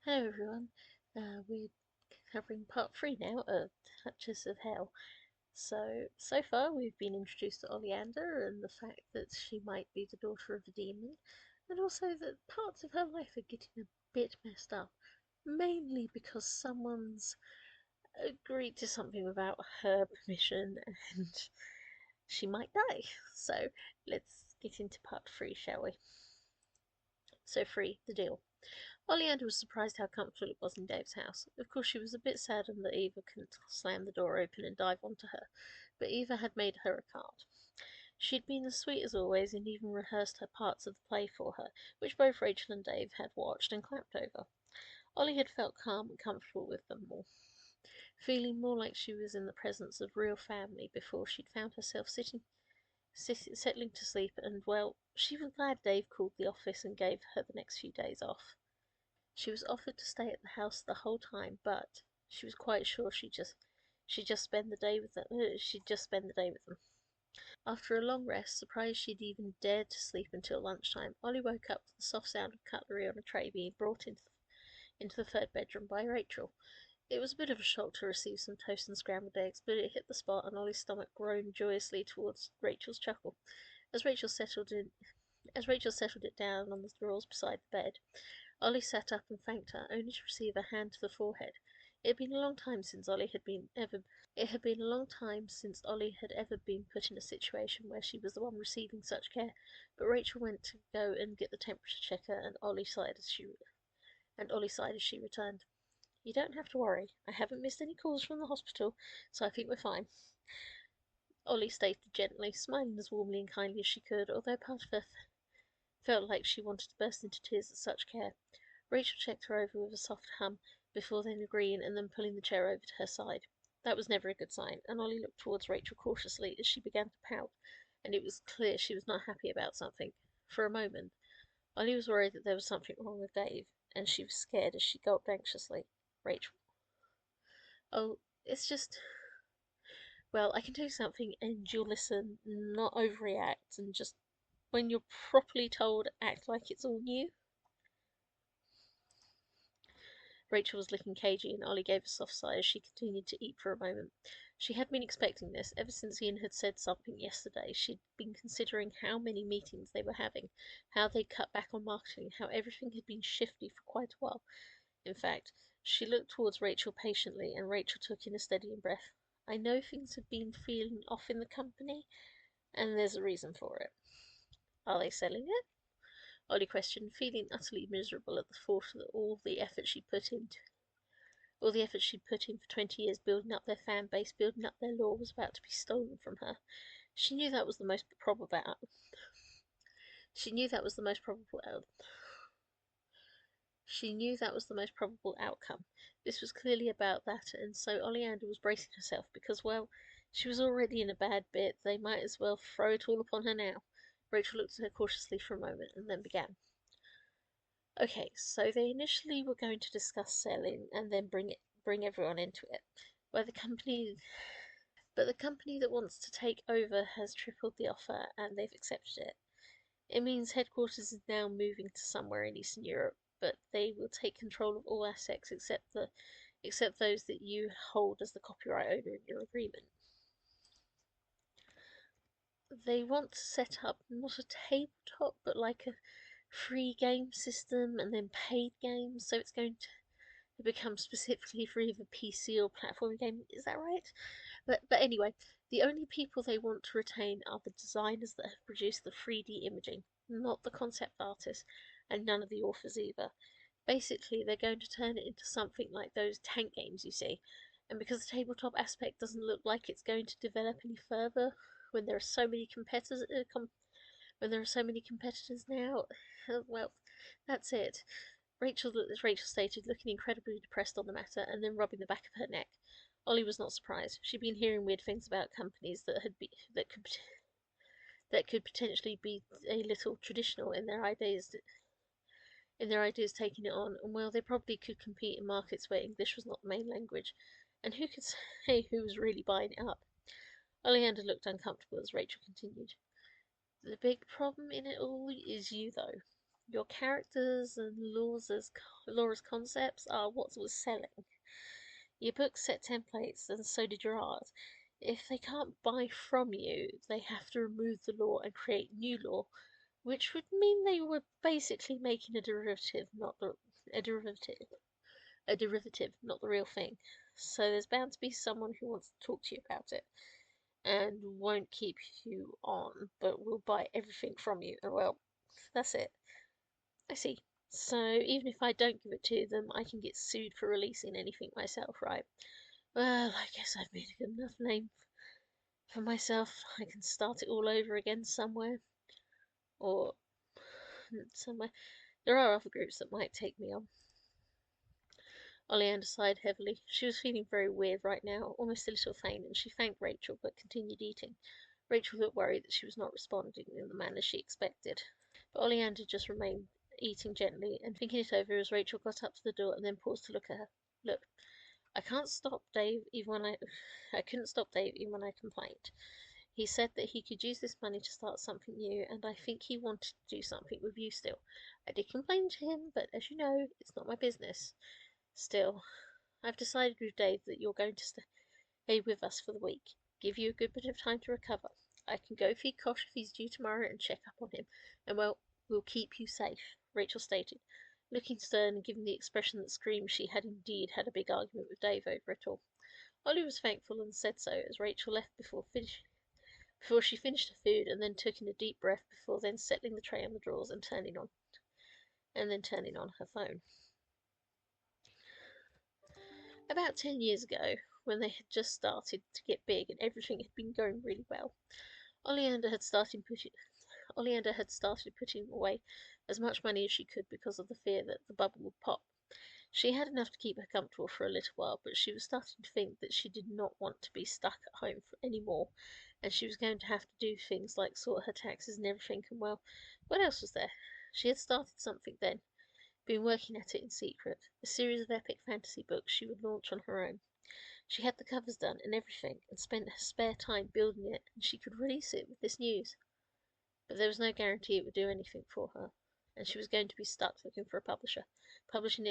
Hello everyone. We're covering part 3 now of Duchess of Hell. So far we've been introduced to Oleander and the fact that she might be the daughter of a demon, and also that parts of her life are getting a bit messed up, mainly because someone's agreed to something without her permission and she might die. So let's get into part 3, shall we? So 3, the deal. Oleander was surprised how comfortable it was in Dave's house. Of course, she was a bit saddened that Eva couldn't slam the door open and dive onto her, but Eva had made her a card. She'd been as sweet as always and even rehearsed her parts of the play for her, which both Rachel and Dave had watched and clapped over. Ollie had felt calm and comfortable with them all, feeling more like she was in the presence of real family before she'd found herself settling to sleep, and, well, she was glad Dave called the office and gave her the next few days off. She was offered to stay at the house the whole time, but she was quite sure she'd just spend the day with them. She'd just spend the day with them. After a long rest, surprised she'd even dared to sleep until lunchtime, Ollie woke up to the soft sound of cutlery on a tray being brought into the third bedroom by Rachel. It was a bit of a shock to receive some toast and scrambled eggs, but it hit the spot, and Ollie's stomach groaned joyously towards Rachel's chuckle. As Rachel settled in, as Rachel settled it down on the drawers beside the bed, Ollie sat up and thanked her, only to receive a hand to the forehead. It had been a long time since Ollie had been ever. It had been a long time since Ollie had ever been put in a situation where she was the one receiving such care. But Rachel went to go and get the temperature checker, and Ollie sighed as she returned. "You don't have to worry. I haven't missed any calls from the hospital, so I think we're fine," Ollie stated gently, smiling as warmly and kindly as she could, although part of her felt like she wanted to burst into tears at such care. Rachel checked her over with a soft hum, before then agreeing and then pulling the chair over to her side. That was never a good sign, and Ollie looked towards Rachel cautiously as she began to pout, and it was clear she was not happy about something. For a moment, Ollie was worried that there was something wrong with Dave, and she was scared as she gulped anxiously. Rachel. "Oh, it's just. Well, I can tell you something, and you'll listen, not overreact, and just when you're properly told, act like it's all new." Rachel was looking cagey, and Ollie gave a soft sigh as she continued to eat for a moment. She had been expecting this. Ever since Ian had said something yesterday, she'd been considering how many meetings they were having, how they'd cut back on marketing, how everything had been shifty for quite a while. In fact, she looked towards Rachel patiently, and Rachel took in a steadying breath. "I know things have been feeling off in the company, and there's a reason for it." "Are they selling it?" Ollie questioned, feeling utterly miserable at the thought that all the effort she'd put in for 20 years building up their fan base, building up their lore, was about to be stolen from her. She knew that was the most probable out. She knew that was the most probable out. She knew that was the most probable outcome. This was clearly about that, and so Oleander was bracing herself because, well, she was already in a bad bit. They might as well throw it all upon her now. Rachel looked at her cautiously for a moment and then began. "Okay, so they initially were going to discuss selling and then bring everyone into it. But the company that wants to take over has tripled the offer and they've accepted it. It means headquarters is now moving to somewhere in Eastern Europe, but they will take control of all assets except those that you hold as the copyright owner in your agreement. They want to set up not a tabletop, but like a free game system and then paid games, so it's going to become specifically for either PC or platform game. Is that right? But anyway, the only people they want to retain are the designers that have produced the 3D imaging, not the concept artists, and none of the authors either. Basically, they're going to turn it into something like those tank games you see, and because the tabletop aspect doesn't look like it's going to develop any further when there are so many competitors now, well, that's it. Rachel stated, looking incredibly depressed on the matter, and then rubbing the back of her neck. Ollie was not surprised. She'd been hearing weird things about companies that could potentially be a little traditional in their ideas taking it on, and well, they probably could compete in markets where English was not the main language. And who could say who was really buying it up? Oleander looked uncomfortable as Rachel continued. "The big problem in it all is you, though. Your characters and Laura's concepts are what was selling. Your book set templates, and so did your art. If they can't buy from you, they have to remove the law and create new law, which would mean they were basically making a derivative, a derivative, not the real thing. So there's bound to be someone who wants to talk to you about it, and won't keep you on, but will buy everything from you. And well, that's it. I see. So even if I don't give it to them, I can get sued for releasing anything myself, right? Well, I guess I've made a good enough name for myself. I can start it all over again somewhere. Or somewhere. There are other groups that might take me on. Oleander sighed heavily. She was feeling very weird right now, almost a little faint, and she thanked Rachel but continued eating. Rachel looked worried that she was not responding in the manner she expected. But Oleander just remained eating gently and thinking it over as Rachel got up to the door and then paused to look at her. Look, I can't stop Dave even when I couldn't stop Dave even when I complained. He said that he could use this money to start something new, and I think he wanted to do something with you still. I did complain to him, but as you know, it's not my business. Still, I've decided with Dave that you're going to stay with us for the week. Give you a good bit of time to recover. I can go feed Kosh if he's due tomorrow and check up on him, and well, we'll keep you safe, Rachel stated, looking stern and giving the expression that screamed she had indeed had a big argument with Dave over it all. Ollie was thankful and said so as Rachel left before she finished her food and then took in a deep breath before then settling the tray on the drawers and turning on her phone. About 10 years ago, when they had just started to get big and everything had been going really well, Oleander had started putting away as much money as she could because of the fear that the bubble would pop. She had enough to keep her comfortable for a little while, but she was starting to think that she did not want to be stuck at home any more, and she was going to have to do things like sort her taxes and everything, and well, what else was there? She had started something then, been working at it in secret, a series of epic fantasy books she would launch on her own. She had the covers done and everything, and spent her spare time building it, and she could release it with this news. But there was no guarantee it would do anything for her, and she was going to be stuck looking for a publisher, publishing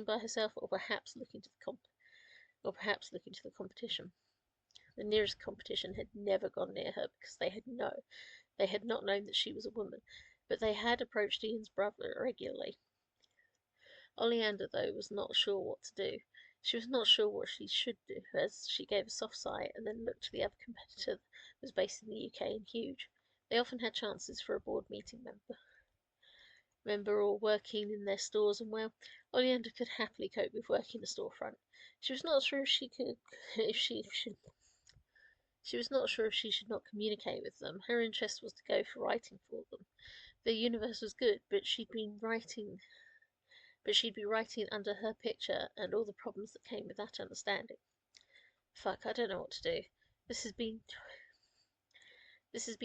by herself, or perhaps looking to the competition. The nearest competition had never gone near her because they had not known that she was a woman, but they had approached Ian's brother regularly. Oleander, though, was not sure what to do. She was not sure what she should do, as she gave a soft sigh and then looked to the other competitor that was based in the UK and huge. They often had chances for a board meeting member or working in their stores, and well, Oleander could happily cope with working a storefront. She was not sure if she could if she should she was not sure if she should not communicate with them. Her interest was to go for writing for them. The universe was good, but she'd be writing under her picture and all the problems that came with that understanding. Fuck, I don't know what to do. This has been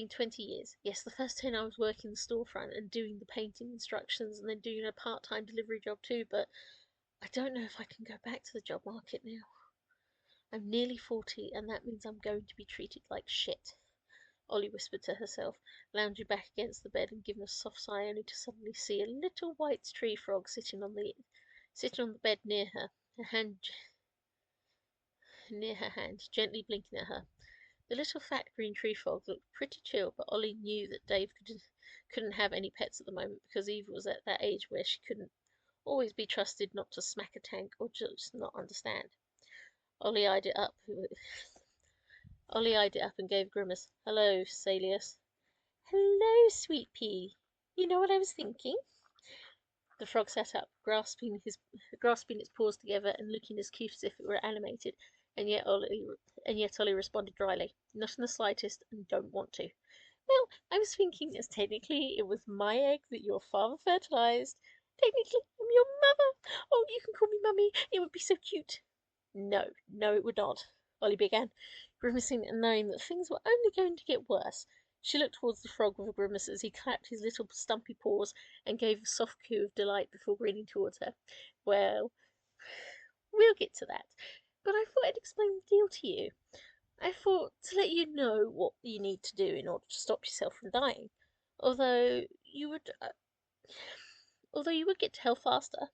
20 years. Yes, the first 10 I was working the storefront and doing the painting instructions and then doing a part-time delivery job too, but I don't know if I can go back to the job market now. I'm nearly 40 and that means I'm going to be treated like shit. Ollie whispered to herself, lounging back against the bed and giving a soft sigh only to suddenly see a little white tree frog sitting on the bed near her, her hand, gently blinking at her. The little fat green tree frog looked pretty chill, but Ollie knew that Dave couldn't have any pets at the moment because Eva was at that age where she couldn't always be trusted not to smack a tank or just not understand. Ollie eyed it up. Ollie eyed it up and gave a grimace. Hello, Saleos. Hello, sweet pea. You know what I was thinking? The frog sat up, grasping its paws together and looking as cute as if it were animated, and yet Ollie responded dryly, "Not in the slightest, and don't want to." "Well, I was thinking as technically it was my egg that your father fertilized. Technically, I'm your mother. Oh, you can call me Mummy. It would be so cute." No, it would not," Ollie began, grimacing and knowing that things were only going to get worse. She looked towards the frog with a grimace as he clapped his little stumpy paws and gave a soft coo of delight before grinning towards her. "Well, we'll get to that. But I thought I'd explain the deal to you. I thought to let you know what you need to do in order to stop yourself from dying. Although you would Although you would get to hell faster,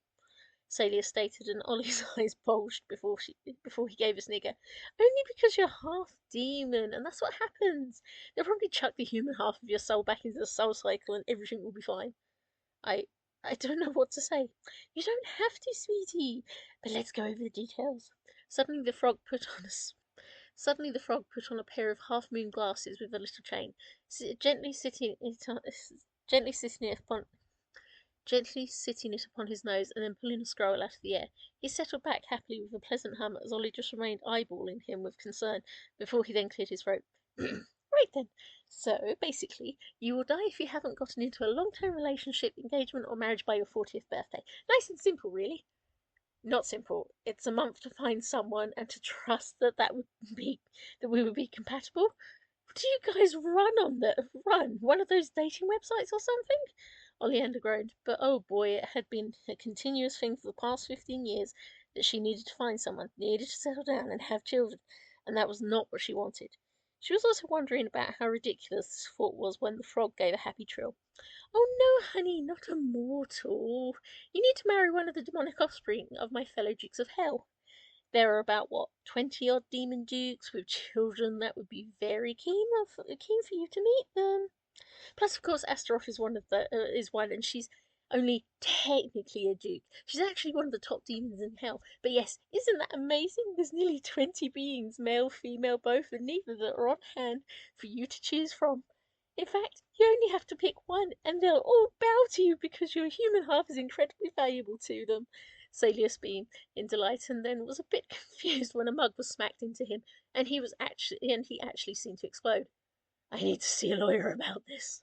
Saleos stated, and Ollie's eyes bulged before he gave a snigger. Only because you're half demon, and that's what happens. They'll probably chuck the human half of your soul back into the soul cycle, and everything will be fine. I I don't know what to say. You don't have to, sweetie. But let's go over the details. Suddenly the frog put on a Suddenly the frog put on a pair of half-moon glasses with a little chain, gently sitting it upon his nose, and then pulling a scroll out of the air. He settled back happily with a pleasant hum as Ollie just remained eyeballing him with concern before he then cleared his throat. Right then. So, basically, you will die if you haven't gotten into a long-term relationship, engagement, or marriage by your 40th birthday. Nice and simple, really. Not simple. It's a month to find someone and to trust that we would be compatible. Do you guys run one of those dating websites or something? Oleander groaned, but oh boy, it had been a continuous thing for the past 15 years that she needed to find someone, needed to settle down and have children, and that was not what she wanted. She was also wondering about how ridiculous this thought was when the frog gave a happy trill. Oh no, honey, not a mortal. You need to marry one of the demonic offspring of my fellow Dukes of Hell. There are about, 20 odd demon dukes with children that would be very keen for you to meet them. Plus, of course, Astaroth is one, and she's only technically a duke. She's actually one of the top demons in hell. But yes, isn't that amazing? There's nearly 20 beings, male, female, both, and neither that are on hand for you to choose from. In fact, you only have to pick one, and they'll all bow to you because your human half is incredibly valuable to them. Salius beamed in delight, and then was a bit confused when a mug was smacked into him, and he actually seemed to explode. I need to see a lawyer about this.